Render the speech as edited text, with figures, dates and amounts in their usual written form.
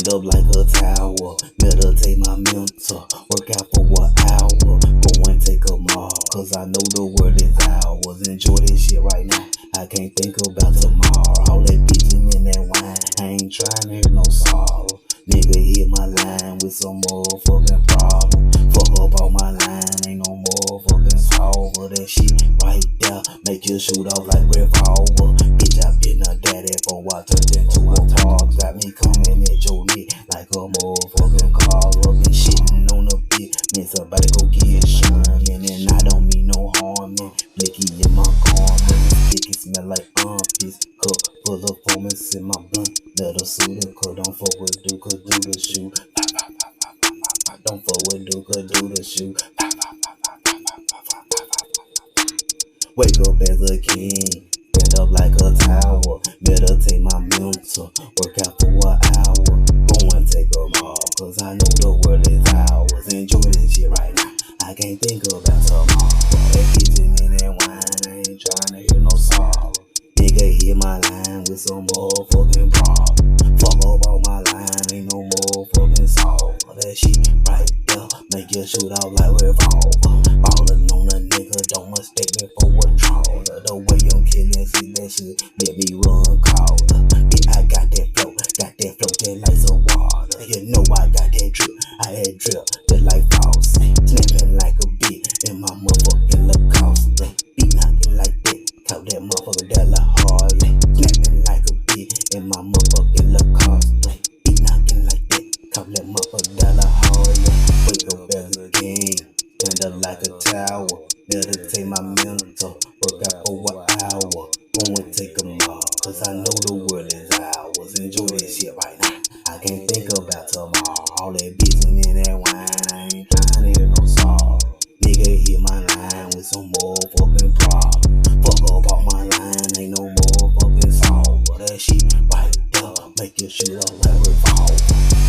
stand up like a tower, meditate my mental, work out for 1 hour, go and take a mall, cause I know the world is ours. Enjoy this shit right now, I can't think about tomorrow. All that bitchin' in that wine, I ain't trying to hear no sorrow. Nigga hit my line with some motherfucking problem. Fuck up on my line, ain't no motherfucking solver. That shit right there make you shoot off like Revolver. Bitch, I been a daddy for what turned into a dog. Got me coming at your neck like a motherfucking car. Been shitting on the beat, man, somebody go get shine. And I don't mean no harm, man. Blicky in my garment, sticky smell like armpits. Cup full of foamers in my blunt. Let her suit it, cause don't fuck with Duke, cause do the shoe. Don't fuck with Duke, cause do the shoe. Wake up as a king, stand up like a tower, meditate my mental, work out for 1 hour, go and take a mall, cause I know the world is ours. Enjoy this shit right now, I can't think about tomorrow. That kitchen in that wine, I ain't trying to hear no sorrow. Nigga hit my line with some motherfucking problem. Fuck up on my line, ain't no motherfucking solve. That shit right there make you shoot out like Revolver. Ballin' on a nigga, don't mistake me for a trawler. The way I'm killing, see that shit, let me run caller. Yeah, I got that flow just like some water. You know I got that drip, I had drip just like faucet. Snapping like a bit in my motherfucking Lacoste. Beat knocking like that, caught that motherfucker that la hard. Snapping like a bit in my motherfucking Lacoste. Beat knocking like that, caught that motherfucker that la hard. Wake up as a king, stand up like a tower, meditate my mental, work out for 1 hour, go and take a mall, cause I know the world is ours. Enjoy this shit right now, I can't think about tomorrow. All that bitchin' in that wine, I ain't trying to hear no sorrow. Nigga hit my line with some motherfucking problem. Fuck up on my line, ain't no motherfucking solver. That shit right there make you shoot up like Revolver.